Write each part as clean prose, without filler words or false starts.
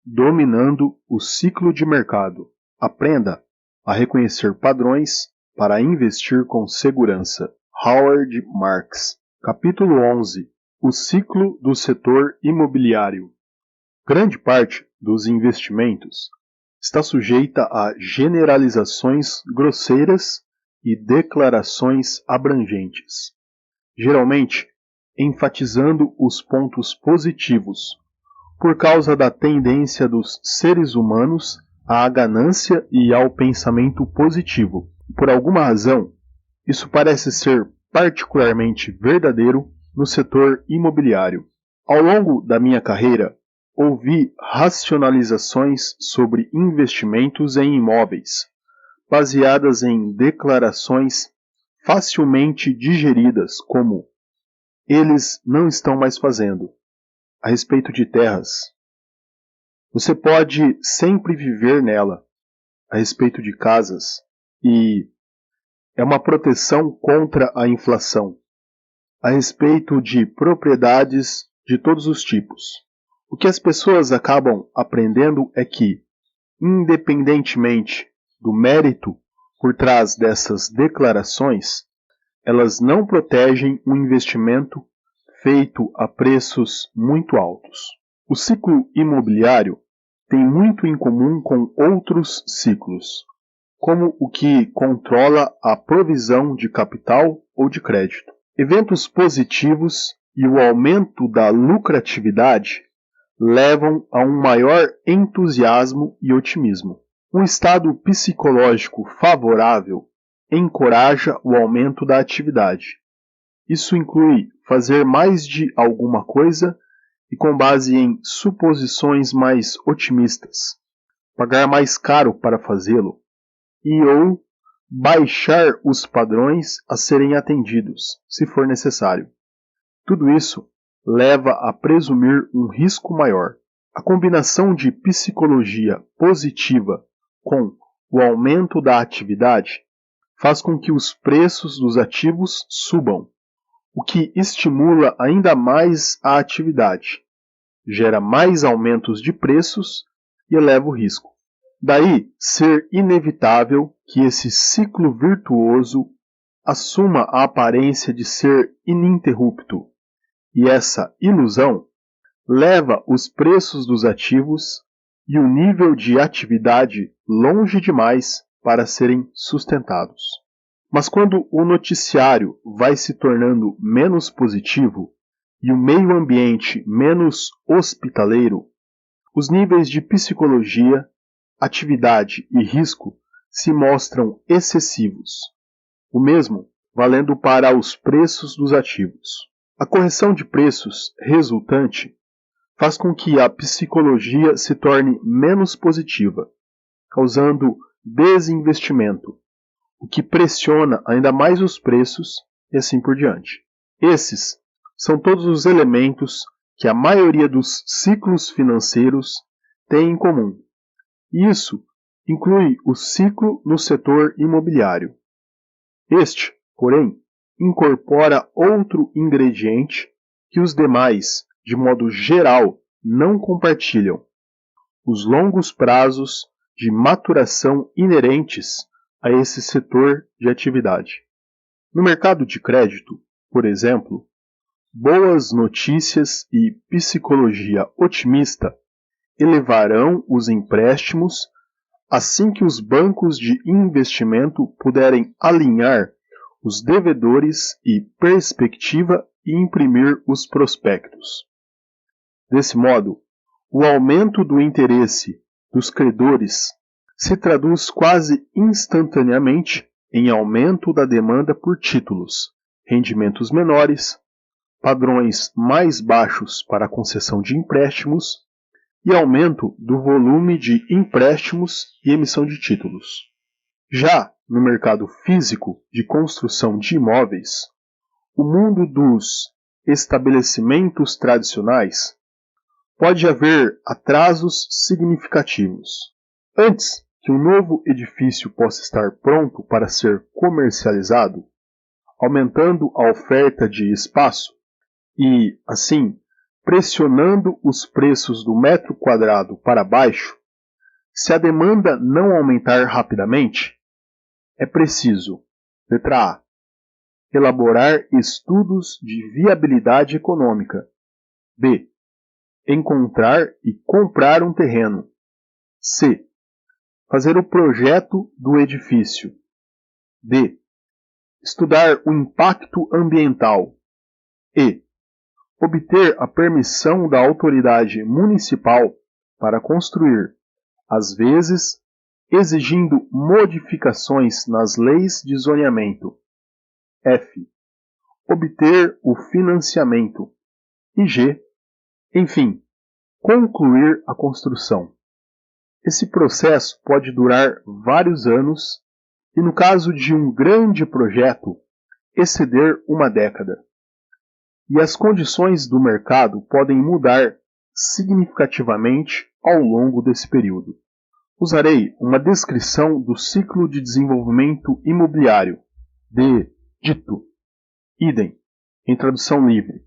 dominando o ciclo de mercado. Aprenda a reconhecer padrões para investir com segurança. Howard Marks. Capítulo 11. O ciclo do setor imobiliário. Grande parte dos investimentos está sujeita a generalizações grosseiras e declarações abrangentes, geralmente enfatizando os pontos positivos, por causa da tendência dos seres humanos à ganância e ao pensamento positivo. Por alguma razão, isso parece ser particularmente verdadeiro no setor imobiliário. Ao longo da minha carreira, ouvi racionalizações sobre investimentos em imóveis, baseadas em declarações facilmente digeridas, como "eles não estão mais fazendo", a respeito de terras. "Você pode sempre viver nela", a respeito de casas, e "é uma proteção contra a inflação", a respeito de propriedades de todos os tipos. O que as pessoas acabam aprendendo é que, independentemente do mérito por trás dessas declarações, elas não protegem um investimento feito a preços muito altos. O ciclo imobiliário tem muito em comum com outros ciclos, como o que controla a provisão de capital ou de crédito. Eventos positivos e o aumento da lucratividade levam a um maior entusiasmo e otimismo. Um estado psicológico favorável encoraja o aumento da atividade. Isso inclui fazer mais de alguma coisa e com base em suposições mais otimistas, pagar mais caro para fazê-lo e ou baixar os padrões a serem atendidos, se for necessário. Tudo isso leva a presumir um risco maior. A combinação de psicologia positiva com o aumento da atividade faz com que os preços dos ativos subam, o que estimula ainda mais a atividade, gera mais aumentos de preços e eleva o risco. Daí ser inevitável que esse ciclo virtuoso assuma a aparência de ser ininterrupto. E essa ilusão leva os preços dos ativos e o nível de atividade longe demais para serem sustentados. Mas quando o noticiário vai se tornando menos positivo e o meio ambiente menos hospitaleiro, os níveis de psicologia, atividade e risco se mostram excessivos. O mesmo valendo para os preços dos ativos. A correção de preços resultante faz com que a psicologia se torne menos positiva, causando desinvestimento, o que pressiona ainda mais os preços e assim por diante. Esses são todos os elementos que a maioria dos ciclos financeiros tem em comum. Isso inclui o ciclo no setor imobiliário. Este, porém, incorpora outro ingrediente que os demais, de modo geral, não compartilham: os longos prazos de maturação inerentes a esse setor de atividade. No mercado de crédito, por exemplo, boas notícias e psicologia otimista elevarão os empréstimos assim que os bancos de investimento puderem alinhar os devedores e perspectiva e imprimir os prospectos. Desse modo, o aumento do interesse dos credores se traduz quase instantaneamente em aumento da demanda por títulos, rendimentos menores, padrões mais baixos para a concessão de empréstimos e aumento do volume de empréstimos e emissão de títulos. Já no mercado físico de construção de imóveis, o mundo dos estabelecimentos tradicionais, pode haver atrasos significativos. Antes que um novo edifício possa estar pronto para ser comercializado, aumentando a oferta de espaço e, assim, pressionando os preços do metro quadrado para baixo, se a demanda não aumentar rapidamente, é preciso, letra A, elaborar estudos de viabilidade econômica. B. Encontrar e comprar um terreno. C. Fazer o projeto do edifício. D. Estudar o impacto ambiental. E. Obter a permissão da autoridade municipal para construir, às vezes, exigindo modificações nas leis de zoneamento. F. Obter o financiamento. E G. Enfim, concluir a construção. Esse processo pode durar vários anos e, no caso de um grande projeto, exceder uma década. E as condições do mercado podem mudar significativamente ao longo desse período. Usarei uma descrição do ciclo de desenvolvimento imobiliário de Dito, idem, em tradução livre,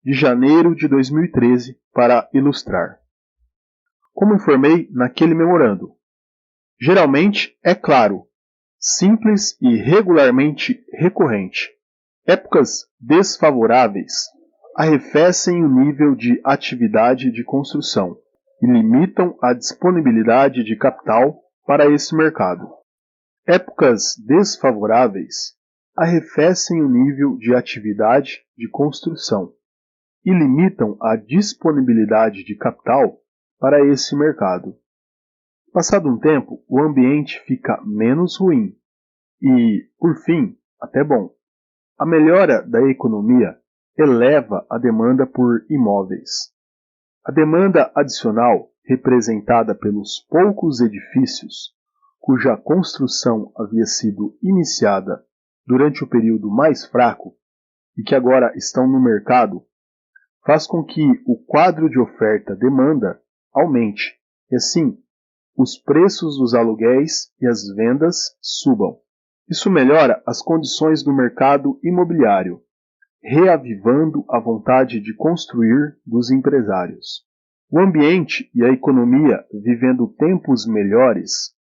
de janeiro de 2013 para ilustrar. Como informei naquele memorando, geralmente é claro, simples e regularmente recorrente. Épocas desfavoráveis arrefecem o nível de atividade de construção e limitam a disponibilidade de capital para esse mercado. Épocas desfavoráveis arrefecem o nível de atividade de construção e limitam a disponibilidade de capital para esse mercado. Passado um tempo, o ambiente fica menos ruim e, por fim, até bom. A melhora da economia eleva a demanda por imóveis. A demanda adicional, representada pelos poucos edifícios cuja construção havia sido iniciada durante o período mais fraco e que agora estão no mercado, faz com que o quadro de oferta-demanda aumente e, assim, os preços dos aluguéis e as vendas subam. Isso melhora as condições do mercado imobiliário, reavivando a vontade de construir dos empresários. O ambiente e a economia vivendo tempos melhores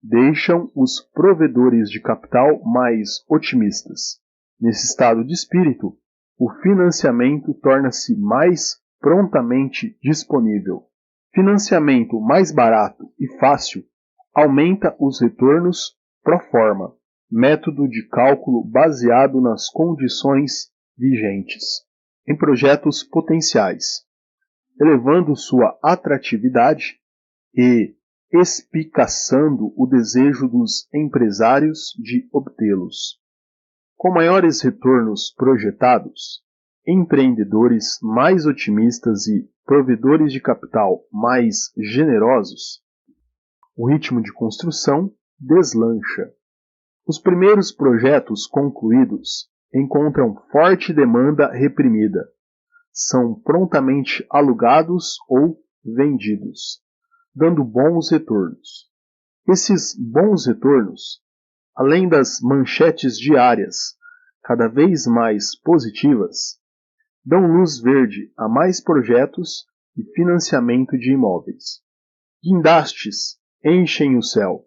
deixam os provedores de capital mais otimistas. Nesse estado de espírito, o financiamento torna-se mais prontamente disponível. Financiamento mais barato e fácil aumenta os retornos pro forma, método de cálculo baseado nas condições vigentes, em projetos potenciais, elevando sua atratividade e espicaçando o desejo dos empresários de obtê-los. Com maiores retornos projetados, empreendedores mais otimistas e provedores de capital mais generosos, o ritmo de construção deslancha. Os primeiros projetos concluídos encontram forte demanda reprimida. São prontamente alugados ou vendidos, dando bons retornos. Esses bons retornos, além das manchetes diárias cada vez mais positivas, dão luz verde a mais projetos e financiamento de imóveis. Guindastes enchem o céu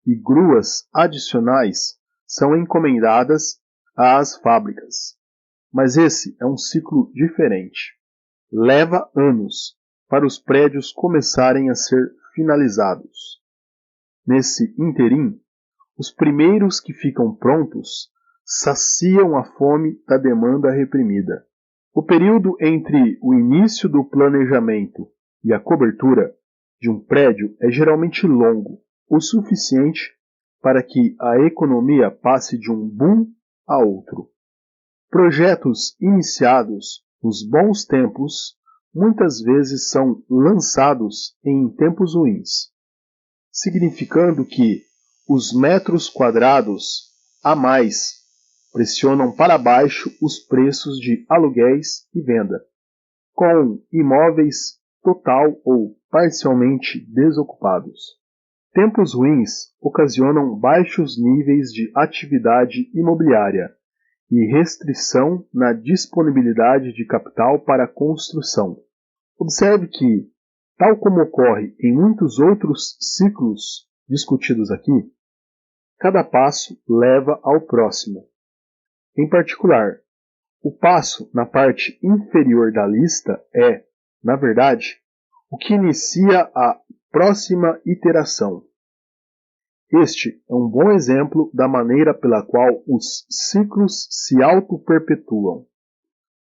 e gruas adicionais são encomendadas às fábricas. Mas esse é um ciclo diferente. Leva anos para os prédios começarem a ser finalizados. Nesse interim, os primeiros que ficam prontos saciam a fome da demanda reprimida. O período entre o início do planejamento e a cobertura de um prédio é geralmente longo, o suficiente para que a economia passe de um boom a outro. Projetos iniciados nos bons tempos muitas vezes são lançados em tempos ruins, significando que os metros quadrados a mais pressionam para baixo os preços de aluguéis e venda, com imóveis total ou parcialmente desocupados. Tempos ruins ocasionam baixos níveis de atividade imobiliária e restrição na disponibilidade de capital para a construção. Observe que, tal como ocorre em muitos outros ciclos discutidos aqui, cada passo leva ao próximo. Em particular, o passo na parte inferior da lista é, na verdade, o que inicia a próxima iteração. Este é um bom exemplo da maneira pela qual os ciclos se auto-perpetuam.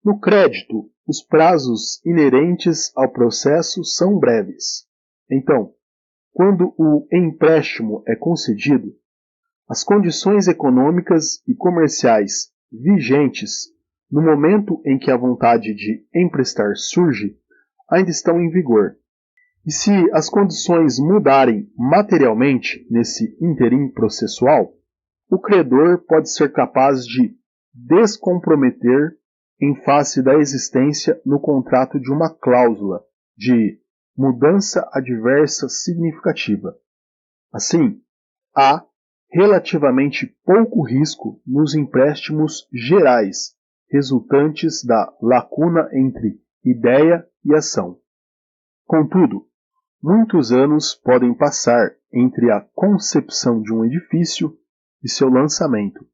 No crédito, os prazos inerentes ao processo são breves. Então, quando o empréstimo é concedido, as condições econômicas e comerciais vigentes no momento em que a vontade de emprestar surge ainda estão em vigor. E se as condições mudarem materialmente nesse ínterim processual, o credor pode ser capaz de descomprometer em face da existência no contrato de uma cláusula de mudança adversa significativa. Assim, há relativamente pouco risco nos empréstimos gerais resultantes da lacuna entre ideia e ação. Contudo, muitos anos podem passar entre a concepção de um edifício e seu lançamento,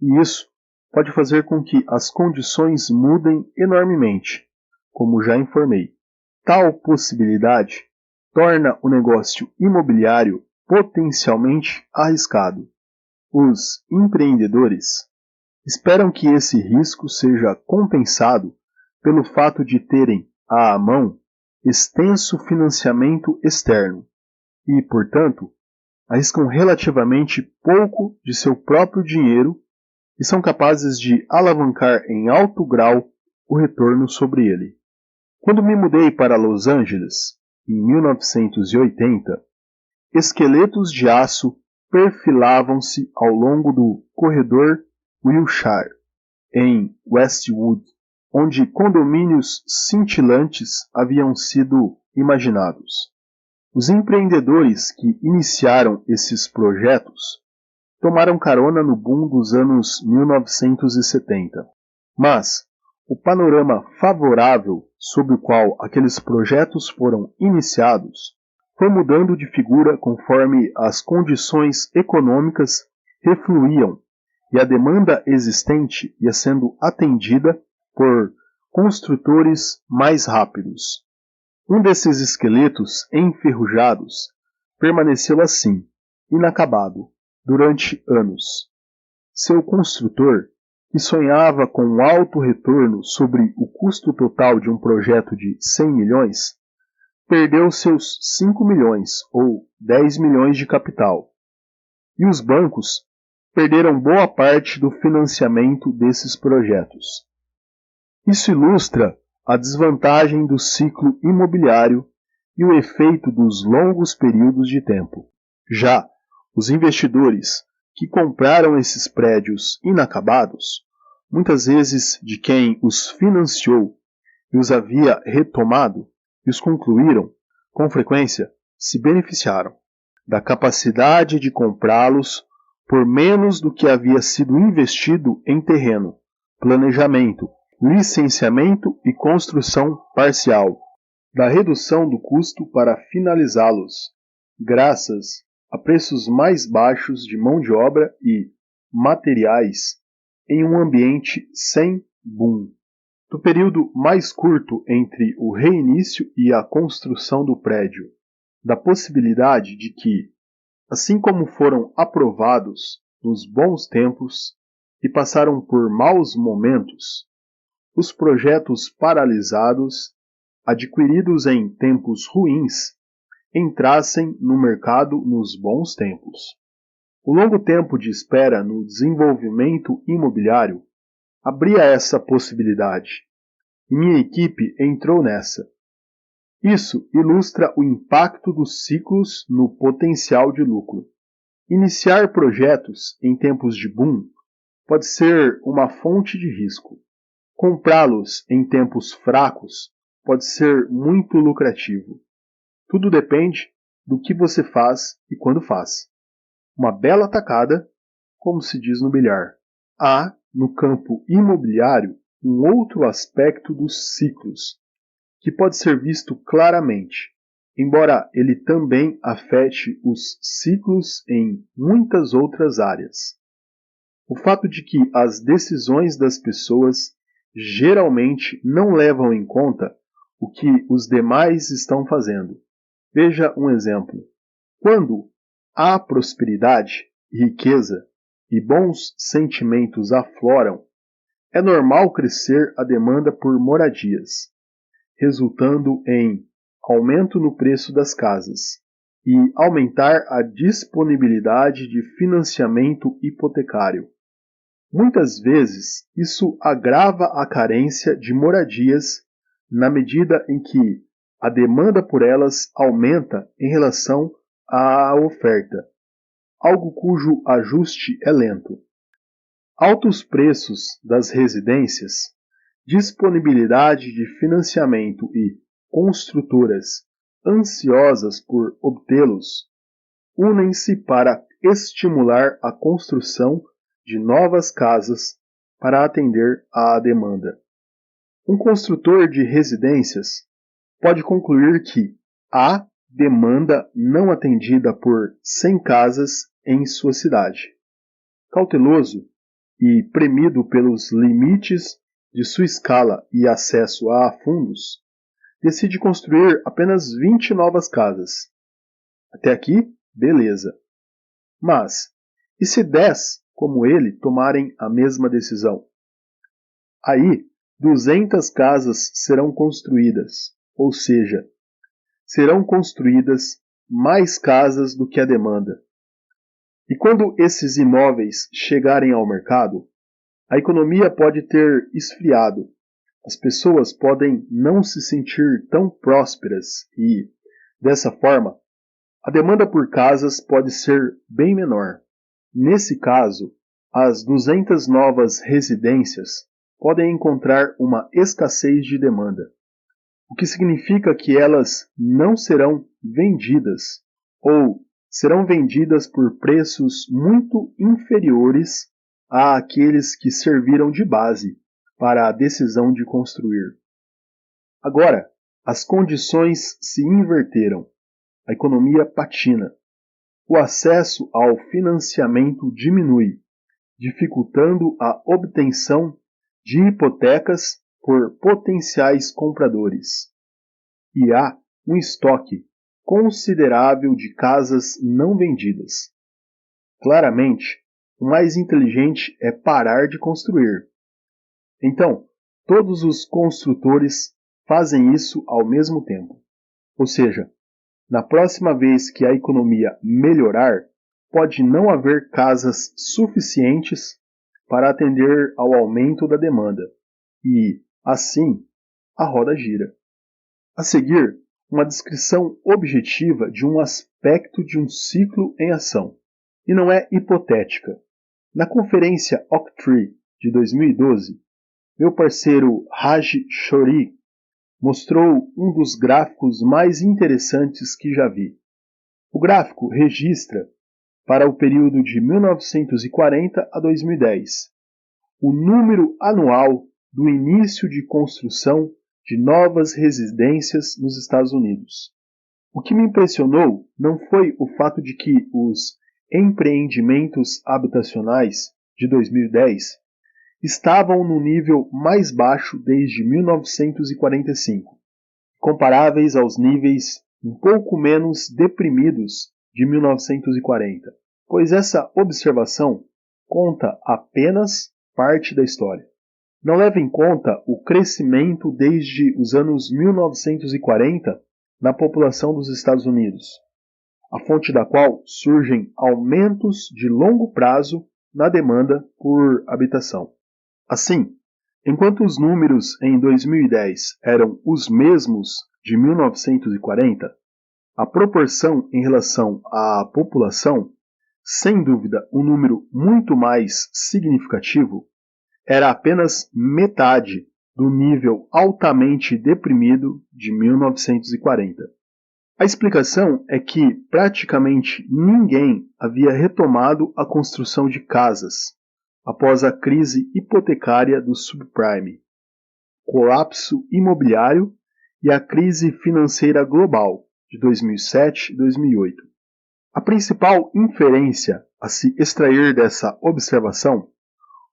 e isso pode fazer com que as condições mudem enormemente, como já informei. Tal possibilidade torna o negócio imobiliário potencialmente arriscado. Os empreendedores esperam que esse risco seja compensado pelo fato de terem à mão extenso financiamento externo e, portanto, arriscam relativamente pouco de seu próprio dinheiro e são capazes de alavancar em alto grau o retorno sobre ele. Quando me mudei para Los Angeles, em 1980, esqueletos de aço perfilavam-se ao longo do corredor Wilshire, em Westwood, onde condomínios cintilantes haviam sido imaginados. Os empreendedores que iniciaram esses projetos tomaram carona no boom dos anos 1970. Mas o panorama favorável sob o qual aqueles projetos foram iniciados foi mudando de figura conforme as condições econômicas refluíam e a demanda existente ia sendo atendida por construtores mais rápidos. Um desses esqueletos enferrujados permaneceu assim, inacabado, durante anos. Seu construtor, que sonhava com um alto retorno sobre o custo total de um projeto de 100 milhões, perdeu seus 5 milhões ou 10 milhões de capital. E os bancos perderam boa parte do financiamento desses projetos. Isso ilustra a desvantagem do ciclo imobiliário e o efeito dos longos períodos de tempo. Já os investidores que compraram esses prédios inacabados, muitas vezes de quem os financiou e os havia retomado e os concluíram, com frequência se beneficiaram da capacidade de comprá-los por menos do que havia sido investido em terreno, planejamento, licenciamento e construção parcial, da redução do custo para finalizá-los, graças a preços mais baixos de mão de obra e materiais em um ambiente sem boom. Do período mais curto entre o reinício e a construção do prédio, da possibilidade de que, assim como foram aprovados nos bons tempos e passaram por maus momentos, os projetos paralisados, adquiridos em tempos ruins, entrassem no mercado nos bons tempos. O longo tempo de espera no desenvolvimento imobiliário abria essa possibilidade, e minha equipe entrou nessa. Isso ilustra o impacto dos ciclos no potencial de lucro. Iniciar projetos em tempos de boom pode ser uma fonte de risco. Comprá-los em tempos fracos pode ser muito lucrativo. Tudo depende do que você faz e quando faz. Uma bela tacada, como se diz no bilhar. Há, no campo imobiliário, um outro aspecto dos ciclos, que pode ser visto claramente, embora ele também afete os ciclos em muitas outras áreas. O fato de que as decisões das pessoas geralmente não levam em conta o que os demais estão fazendo. Veja um exemplo. Quando há prosperidade, riqueza e bons sentimentos afloram, é normal crescer a demanda por moradias, resultando em aumento no preço das casas e aumentar a disponibilidade de financiamento hipotecário. Muitas vezes, isso agrava a carência de moradias na medida em que a demanda por elas aumenta em relação à oferta, algo cujo ajuste é lento. Altos preços das residências, disponibilidade de financiamento e construtoras ansiosas por obtê-los unem-se para estimular a construção de novas casas para atender à demanda. Um construtor de residências pode concluir que há demanda não atendida por 100 casas em sua cidade. Cauteloso e premido pelos limites de sua escala e acesso a fundos, decide construir apenas 20 novas casas. Até aqui, beleza. Mas, e se 10, como ele, tomarem a mesma decisão? Aí, 200 casas serão construídas, ou seja, serão construídas mais casas do que a demanda. E quando esses imóveis chegarem ao mercado, a economia pode ter esfriado, as pessoas podem não se sentir tão prósperas e, dessa forma, a demanda por casas pode ser bem menor. Nesse caso, as 200 novas residências podem encontrar uma escassez de demanda, o que significa que elas não serão vendidas ou serão vendidas por preços muito inferiores àqueles que serviram de base para a decisão de construir. Agora, as condições se inverteram. A economia patina. O acesso ao financiamento diminui, dificultando a obtenção de hipotecas por potenciais compradores. E há um estoque considerável de casas não vendidas. Claramente, o mais inteligente é parar de construir. Então, todos os construtores fazem isso ao mesmo tempo. Ou seja, na próxima vez que a economia melhorar, pode não haver casas suficientes para atender ao aumento da demanda. E, assim, a roda gira. A seguir, uma descrição objetiva de um aspecto de um ciclo em ação. E não é hipotética. Na conferência Oaktree de 2012, meu parceiro Raj Shori mostrou um dos gráficos mais interessantes que já vi. O gráfico registra, para o período de 1940 a 2010, o número anual do início de construção de novas residências nos Estados Unidos. O que me impressionou não foi o fato de que os empreendimentos habitacionais de 2010 estavam no nível mais baixo desde 1945, comparáveis aos níveis um pouco menos deprimidos de 1940, pois essa observação conta apenas parte da história. Não leva em conta o crescimento desde os anos 1940 na população dos Estados Unidos, a fonte da qual surgem aumentos de longo prazo na demanda por habitação. Assim, enquanto os números em 2010 eram os mesmos de 1940, a proporção em relação à população, sem dúvida um número muito mais significativo, era apenas metade do nível altamente deprimido de 1940. A explicação é que praticamente ninguém havia retomado a construção de casas após a crise hipotecária do subprime, colapso imobiliário e a crise financeira global de 2007 e 2008. A principal inferência a se extrair dessa observação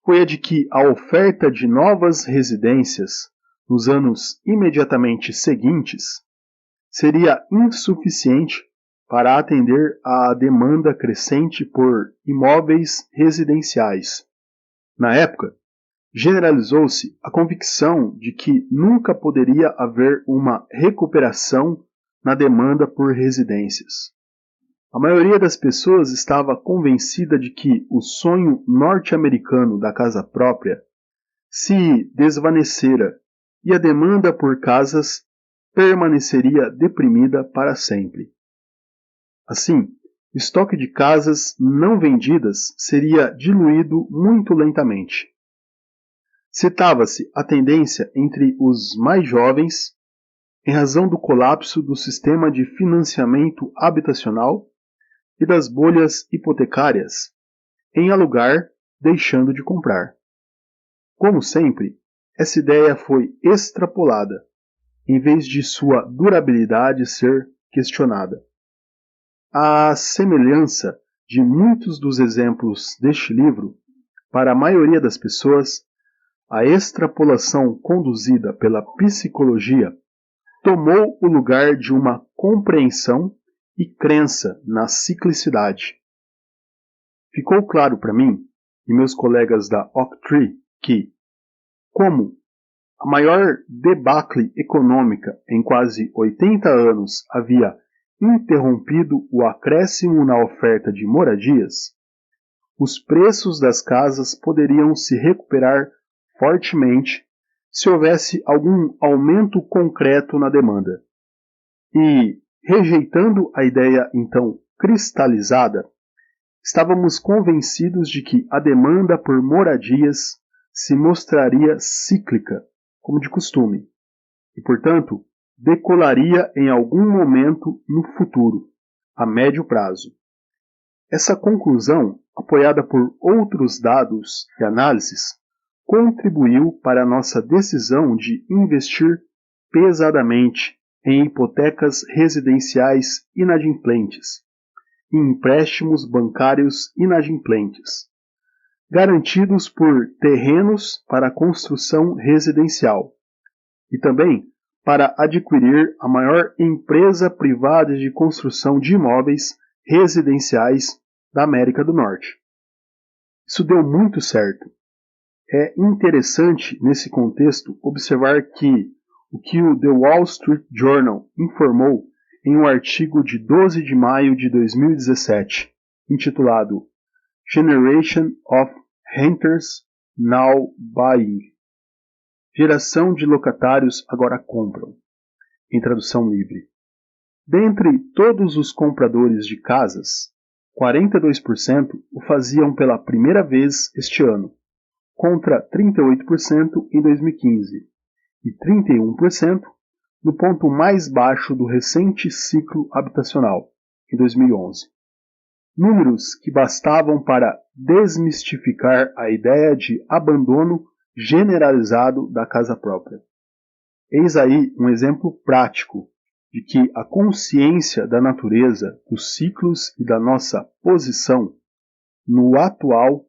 foi a de que a oferta de novas residências nos anos imediatamente seguintes seria insuficiente para atender à demanda crescente por imóveis residenciais. Na época, generalizou-se a convicção de que nunca poderia haver uma recuperação na demanda por residências. A maioria das pessoas estava convencida de que o sonho norte-americano da casa própria se desvanecera e a demanda por casas permaneceria deprimida para sempre. Assim, o estoque de casas não vendidas seria diluído muito lentamente. Citava-se a tendência entre os mais jovens, em razão do colapso do sistema de financiamento habitacional e das bolhas hipotecárias, em alugar, deixando de comprar. Como sempre, essa ideia foi extrapolada, em vez de sua durabilidade ser questionada. À semelhança de muitos dos exemplos deste livro, para a maioria das pessoas, a extrapolação conduzida pela psicologia tomou o lugar de uma compreensão e crença na ciclicidade. Ficou claro para mim e meus colegas da Oaktree que, como a maior debacle econômica em quase 80 anos havia interrompido o acréscimo na oferta de moradias, os preços das casas poderiam se recuperar fortemente se houvesse algum aumento concreto na demanda. E, rejeitando a ideia então cristalizada, estávamos convencidos de que a demanda por moradias se mostraria cíclica, como de costume, e, portanto, decolaria em algum momento no futuro, a médio prazo. Essa conclusão, apoiada por outros dados e análises, contribuiu para a nossa decisão de investir pesadamente em hipotecas residenciais inadimplentes e empréstimos bancários inadimplentes, garantidos por terrenos para construção residencial, e também para adquirir a maior empresa privada de construção de imóveis residenciais da América do Norte. Isso deu muito certo. É interessante, nesse contexto, observar que o que o The Wall Street Journal informou em um artigo de 12 de maio de 2017, intitulado Generation of Renters Now Buying. Geração de locatários agora compram, em tradução livre. Dentre todos os compradores de casas, 42% o faziam pela primeira vez este ano, contra 38% em 2015 e 31% no ponto mais baixo do recente ciclo habitacional, em 2011. Números que bastavam para desmistificar a ideia de abandono generalizado da casa própria. Eis aí um exemplo prático de que a consciência da natureza, dos ciclos e da nossa posição no atual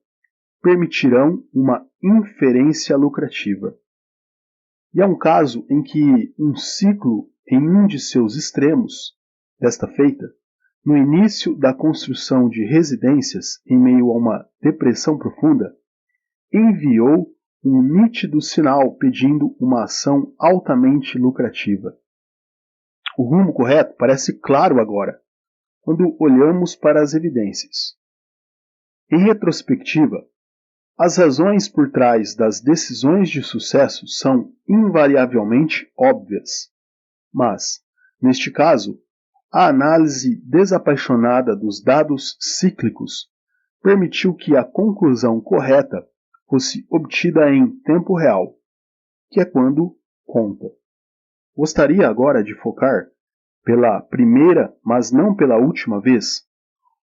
permitirão uma inferência lucrativa. E é um caso em que um ciclo em um de seus extremos, desta feita, no início da construção de residências em meio a uma depressão profunda, enviou um nítido sinal pedindo uma ação altamente lucrativa. O rumo correto parece claro agora, quando olhamos para as evidências. Em retrospectiva, as razões por trás das decisões de sucesso são invariavelmente óbvias, mas, neste caso, a análise desapaixonada dos dados cíclicos permitiu que a conclusão correta fosse obtida em tempo real, que é quando conta. Gostaria agora de focar, pela primeira, mas não pela última vez,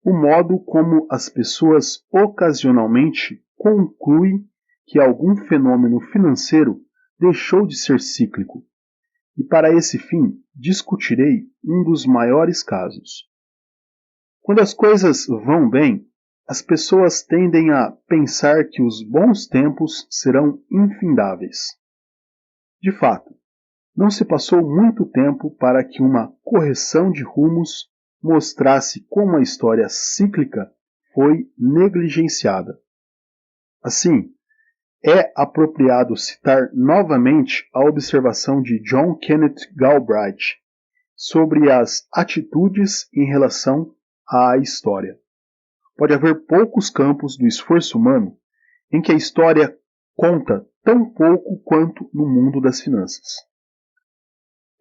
o modo como as pessoas ocasionalmente concluem que algum fenômeno financeiro deixou de ser cíclico e para esse fim discutirei um dos maiores casos. Quando as coisas vão bem, as pessoas tendem a pensar que os bons tempos serão infindáveis. De fato, não se passou muito tempo para que uma correção de rumos mostrasse como a história cíclica foi negligenciada. Assim, é apropriado citar novamente a observação de John Kenneth Galbraith sobre as atitudes em relação à história. Pode haver poucos campos do esforço humano em que a história conta tão pouco quanto no mundo das finanças.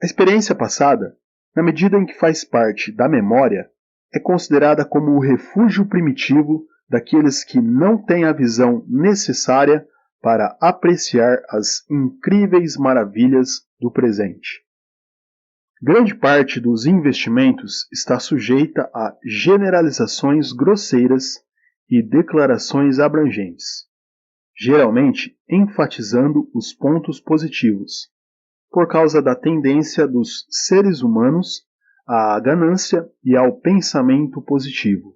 A experiência passada, na medida em que faz parte da memória, é considerada como o refúgio primitivo daqueles que não têm a visão necessária para apreciar as incríveis maravilhas do presente. Grande parte dos investimentos está sujeita a generalizações grosseiras e declarações abrangentes, geralmente enfatizando os pontos positivos, por causa da tendência dos seres humanos à ganância e ao pensamento positivo.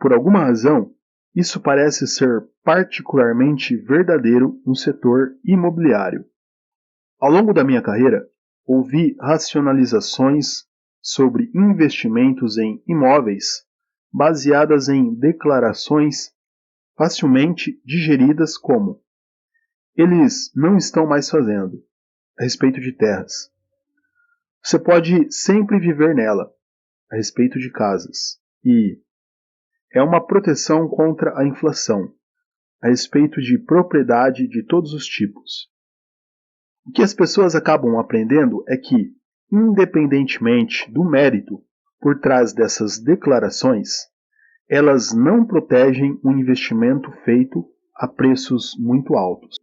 Por alguma razão, isso parece ser particularmente verdadeiro no setor imobiliário. Ao longo da minha carreira, ouvi racionalizações sobre investimentos em imóveis baseadas em declarações facilmente digeridas como: eles não estão mais fazendo, a respeito de terras. Você pode sempre viver nela, a respeito de casas. E é uma proteção contra a inflação, a respeito de propriedade de todos os tipos. O que as pessoas acabam aprendendo é que, independentemente do mérito por trás dessas declarações, elas não protegem um investimento feito a preços muito altos.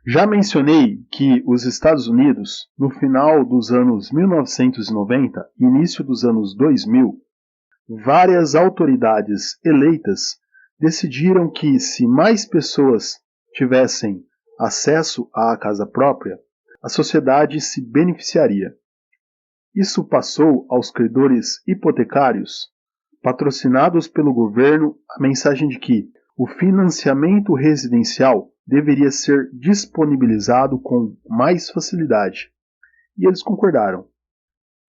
Já mencionei que os Estados Unidos, no final dos anos 1990 e início dos anos 2000, várias autoridades eleitas decidiram que, se mais pessoas tivessem acesso à casa própria, a sociedade se beneficiaria. Isso passou aos credores hipotecários, patrocinados pelo governo, a mensagem de que o financiamento residencial deveria ser disponibilizado com mais facilidade. E eles concordaram.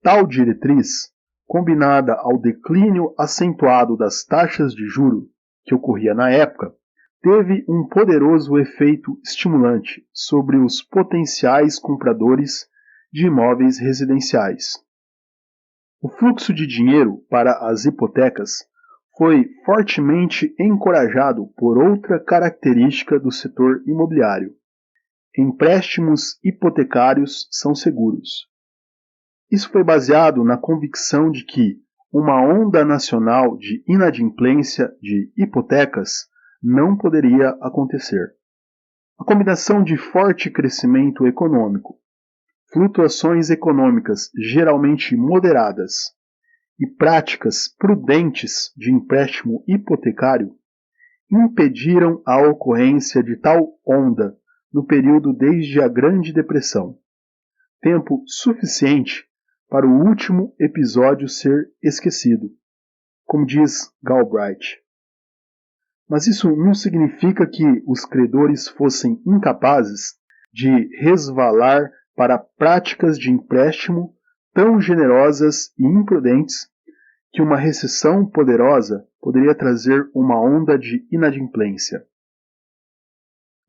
Tal diretriz, combinada ao declínio acentuado das taxas de juro que ocorria na época, teve um poderoso efeito estimulante sobre os potenciais compradores de imóveis residenciais. O fluxo de dinheiro para as hipotecas foi fortemente encorajado por outra característica do setor imobiliário: empréstimos hipotecários são seguros. Isso foi baseado na convicção de que uma onda nacional de inadimplência de hipotecas não poderia acontecer. A combinação de forte crescimento econômico, flutuações econômicas geralmente moderadas e práticas prudentes de empréstimo hipotecário impediram a ocorrência de tal onda no período desde a Grande Depressão, tempo suficiente para o último episódio ser esquecido, como diz Galbraith. Mas isso não significa que os credores fossem incapazes de resvalar para práticas de empréstimo tão generosas e imprudentes que uma recessão poderosa poderia trazer uma onda de inadimplência.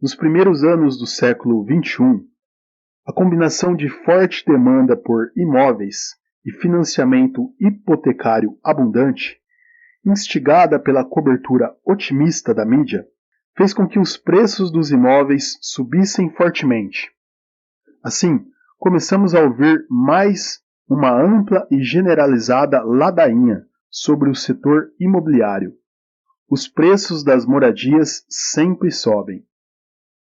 Nos primeiros anos do século XXI, a combinação de forte demanda por imóveis e financiamento hipotecário abundante, instigada pela cobertura otimista da mídia, fez com que os preços dos imóveis subissem fortemente. Assim, começamos a ouvir mais uma ampla e generalizada ladainha sobre o setor imobiliário. Os preços das moradias sempre sobem.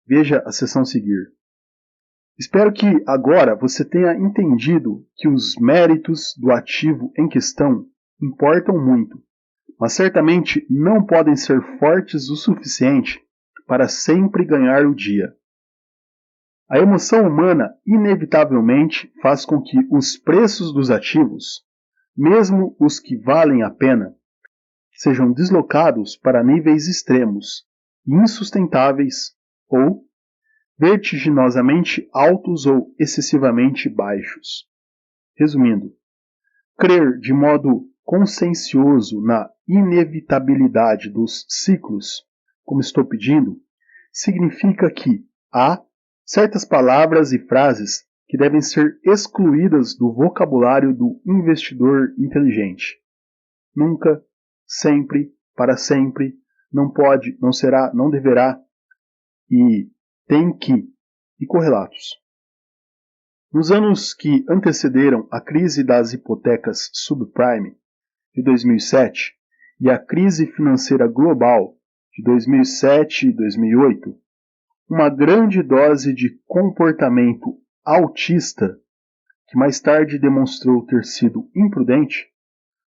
Veja a seção a seguir. Espero que agora você tenha entendido que os méritos do ativo em questão importam muito, mas certamente não podem ser fortes o suficiente para sempre ganhar o dia. A emoção humana inevitavelmente faz com que os preços dos ativos, mesmo os que valem a pena, sejam deslocados para níveis extremos, insustentáveis ou vertiginosamente altos ou excessivamente baixos. Resumindo, crer de modo consciencioso na inevitabilidade dos ciclos, como estou pedindo, significa que há certas palavras e frases que devem ser excluídas do vocabulário do investidor inteligente. Nunca, sempre, para sempre, não pode, não será, não deverá e tem que, e correlatos. Nos anos que antecederam a crise das hipotecas subprime de 2007 e a crise financeira global de 2007 e 2008, uma grande dose de comportamento autista, que mais tarde demonstrou ter sido imprudente,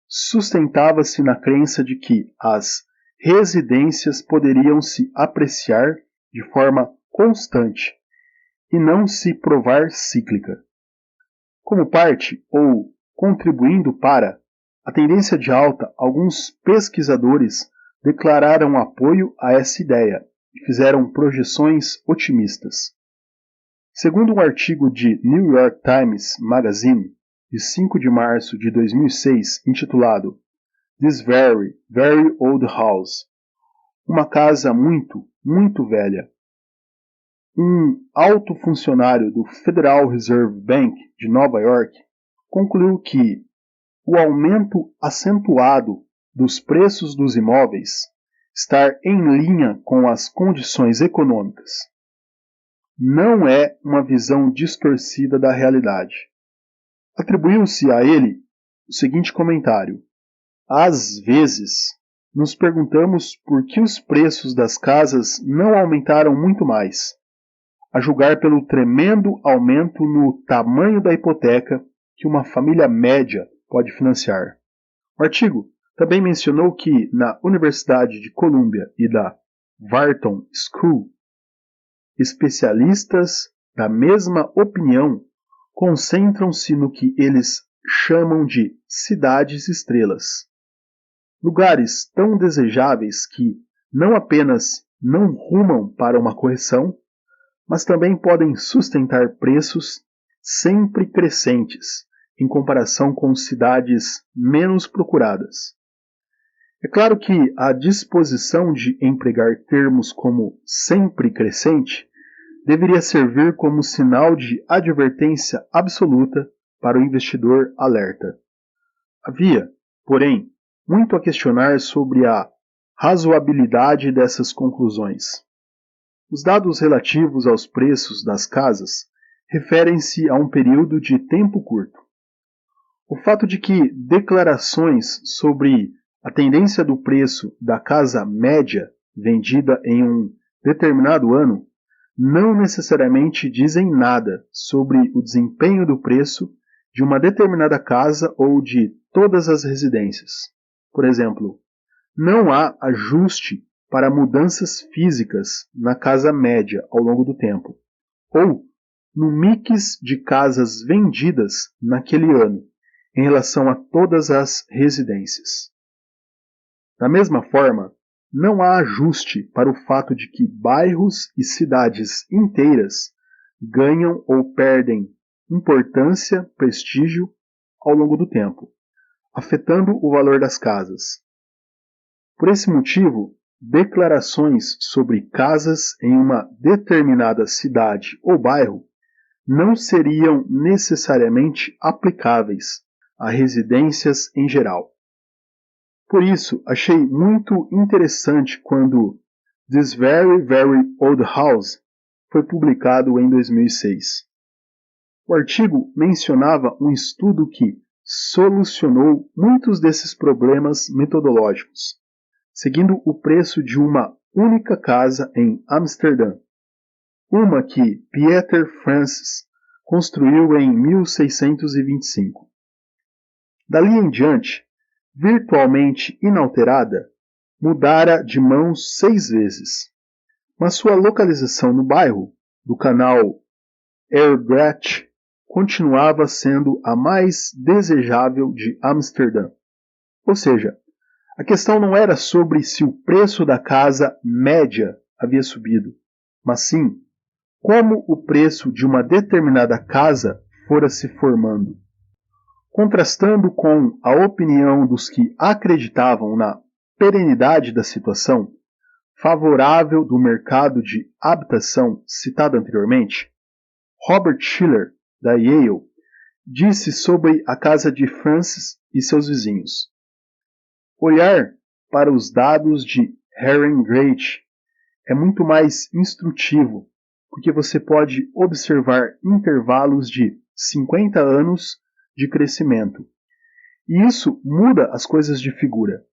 sustentava-se na crença de que as residências poderiam se apreciar de forma constante e não se provar cíclica. Como parte ou contribuindo para a tendência de alta, alguns pesquisadores declararam apoio a essa ideia e fizeram projeções otimistas. Segundo um artigo de New York Times Magazine, de 5 de março de 2006, intitulado This Very, Very Old House, uma casa muito, muito velha, um alto funcionário do Federal Reserve Bank de Nova York concluiu que o aumento acentuado dos preços dos imóveis está em linha com as condições econômicas. Não é uma visão distorcida da realidade. Atribuiu-se a ele o seguinte comentário: às vezes, nos perguntamos por que os preços das casas não aumentaram muito mais, a julgar pelo tremendo aumento no tamanho da hipoteca que uma família média pode financiar. O artigo também mencionou que na Universidade de Columbia e da Wharton School, especialistas da mesma opinião concentram-se no que eles chamam de cidades-estrelas. Lugares tão desejáveis que não apenas não rumam para uma correção, mas também podem sustentar preços sempre crescentes em comparação com cidades menos procuradas. É claro que a disposição de empregar termos como sempre crescente deveria servir como sinal de advertência absoluta para o investidor alerta. Havia, porém, muito a questionar sobre a razoabilidade dessas conclusões. Os dados relativos aos preços das casas referem-se a um período de tempo curto. O fato de que declarações sobre a tendência do preço da casa média vendida em um determinado ano não necessariamente dizem nada sobre o desempenho do preço de uma determinada casa ou de todas as residências. Por exemplo, não há ajuste para mudanças físicas na casa média ao longo do tempo, ou no mix de casas vendidas naquele ano, em relação a todas as residências. Da mesma forma, não há ajuste para o fato de que bairros e cidades inteiras ganham ou perdem importância, prestígio ao longo do tempo, afetando o valor das casas. Por esse motivo, declarações sobre casas em uma determinada cidade ou bairro não seriam necessariamente aplicáveis a residências em geral. Por isso, achei muito interessante quando This Very, Very Old House foi publicado em 2006. O artigo mencionava um estudo que solucionou muitos desses problemas metodológicos, seguindo o preço de uma única casa em Amsterdã, uma que Pieter Francis construiu em 1625. Dali em diante, virtualmente inalterada, mudara de mãos 6 vezes, mas sua localização no bairro do Canal Herbrugge continuava sendo a mais desejável de Amsterdã. Ou seja, a questão não era sobre se o preço da casa média havia subido, mas sim como o preço de uma determinada casa fora se formando. Contrastando com a opinião dos que acreditavam na perenidade da situação favorável do mercado de habitação citado anteriormente, Robert Schiller, da Yale, disse sobre a casa de Francis e seus vizinhos: olhar para os dados de Herrengrate é muito mais instrutivo, porque você pode observar intervalos de 50 anos de crescimento. E isso muda as coisas de figura.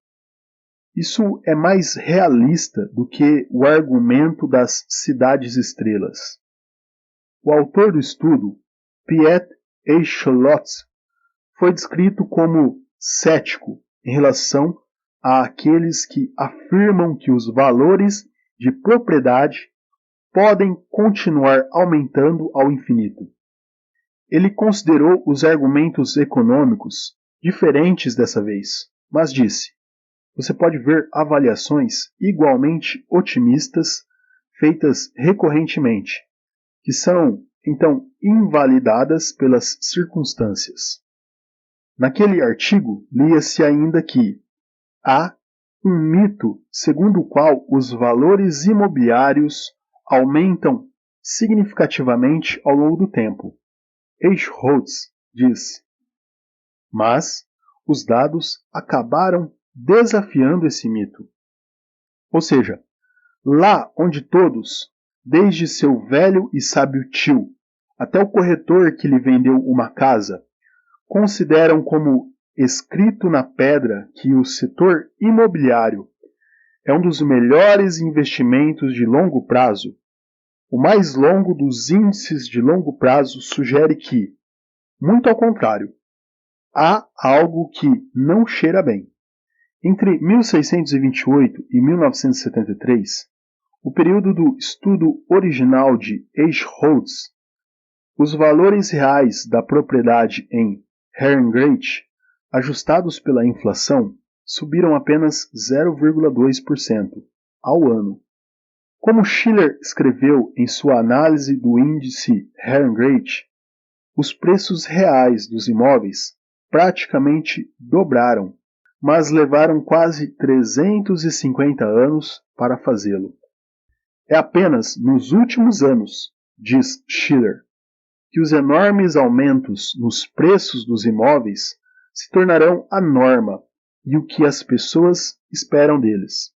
Isso é mais realista do que o argumento das cidades-estrelas. O autor do estudo, Piet Echolot, foi descrito como cético em relação àqueles que afirmam que os valores de propriedade podem continuar aumentando ao infinito. Ele considerou os argumentos econômicos diferentes dessa vez, mas disse: você pode ver avaliações igualmente otimistas feitas recorrentemente, que são, então, invalidadas pelas circunstâncias. Naquele artigo, lia-se ainda que há um mito segundo o qual os valores imobiliários aumentam significativamente ao longo do tempo. Echolot disse: mas os dados acabaram desafiando esse mito. Ou seja, lá onde todos, desde seu velho e sábio tio até o corretor que lhe vendeu uma casa, consideram como escrito na pedra que o setor imobiliário é um dos melhores investimentos de longo prazo, o mais longo dos índices de longo prazo sugere que, muito ao contrário, há algo que não cheira bem. Entre 1628 e 1973, o período do estudo original de Echolot, os valores reais da propriedade em Herrengrate, ajustados pela inflação, subiram apenas 0,2% ao ano. Como Schiller escreveu em sua análise do índice Herrengrate, os preços reais dos imóveis praticamente dobraram, mas levaram quase 350 anos para fazê-lo. É apenas nos últimos anos, diz Schiller, que os enormes aumentos nos preços dos imóveis se tornarão a norma e o que as pessoas esperam deles.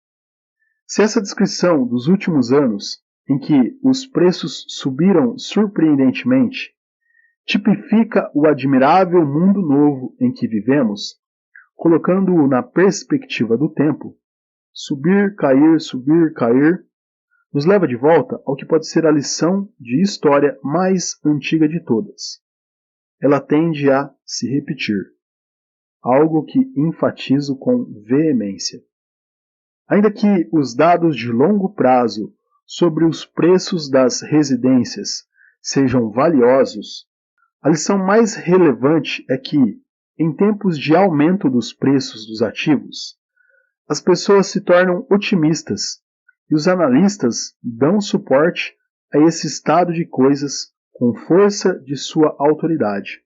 Se essa descrição dos últimos anos, em que os preços subiram surpreendentemente, tipifica o admirável mundo novo em que vivemos, colocando-o na perspectiva do tempo, subir, cair, nos leva de volta ao que pode ser a lição de história mais antiga de todas. Ela tende a se repetir, algo que enfatizo com veemência. Ainda que os dados de longo prazo sobre os preços das residências sejam valiosos, a lição mais relevante é que, em tempos de aumento dos preços dos ativos, as pessoas se tornam otimistas e os analistas dão suporte a esse estado de coisas com força de sua autoridade.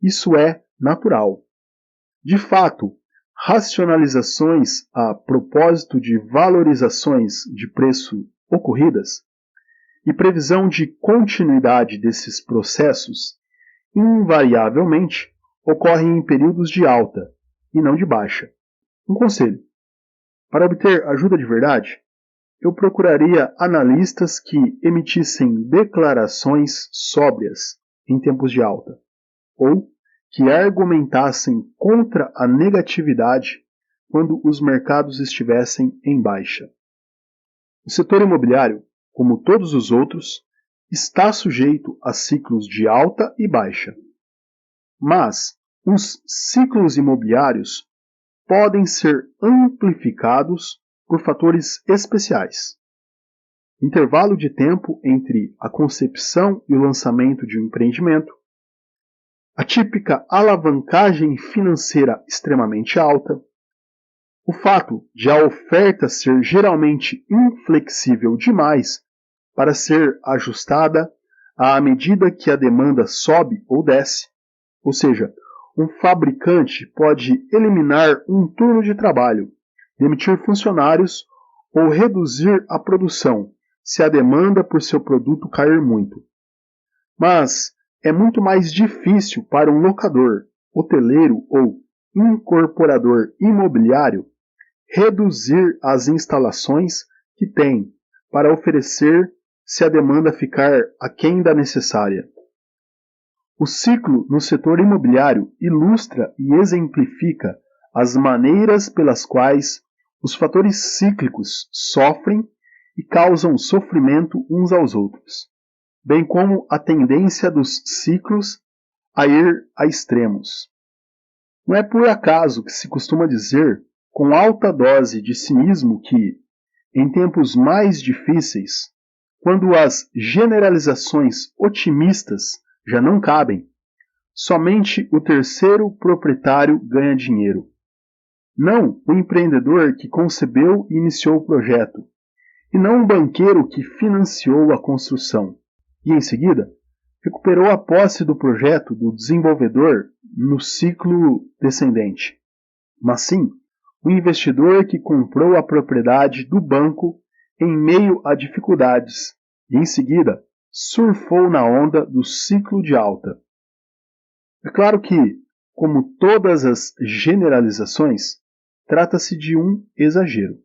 Isso é natural. De fato, racionalizações a propósito de valorizações de preço ocorridas e previsão de continuidade desses processos invariavelmente ocorrem em períodos de alta e não de baixa. Um conselho: para obter ajuda de verdade, eu procuraria analistas que emitissem declarações sóbrias em tempos de alta, ou que argumentassem contra a negatividade quando os mercados estivessem em baixa. O setor imobiliário, como todos os outros, está sujeito a ciclos de alta e baixa. Mas os ciclos imobiliários podem ser amplificados por fatores especiais. intervalo de tempo entre a concepção e o lançamento de um empreendimento, a típica alavancagem financeira extremamente alta, o fato de a oferta ser geralmente inflexível demais para ser ajustada à medida que a demanda sobe ou desce, ou seja, um fabricante pode eliminar um turno de trabalho, demitir funcionários ou reduzir a produção se a demanda por seu produto cair muito. Mas é muito mais difícil para um locador, hoteleiro ou incorporador imobiliário reduzir as instalações que tem para oferecer se a demanda ficar aquém da necessária. O ciclo no setor imobiliário ilustra e exemplifica as maneiras pelas quais os fatores cíclicos sofrem e causam sofrimento uns aos outros, bem como a tendência dos ciclos a ir a extremos. Não é por acaso que se costuma dizer, com alta dose de cinismo, que, em tempos mais difíceis, quando as generalizações otimistas já não cabem, somente o terceiro proprietário ganha dinheiro. Não o empreendedor que concebeu e iniciou o projeto, e não o banqueiro que financiou a construção e, em seguida, recuperou a posse do projeto do desenvolvedor no ciclo descendente, mas sim o investidor que comprou a propriedade do banco em meio a dificuldades e, em seguida, surfou na onda do ciclo de alta. É claro que, como todas as generalizações, trata-se de um exagero,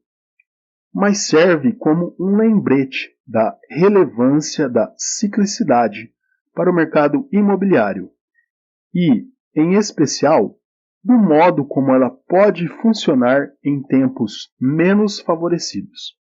mas serve como um lembrete da relevância da ciclicidade para o mercado imobiliário e, em especial, do modo como ela pode funcionar em tempos menos favorecidos.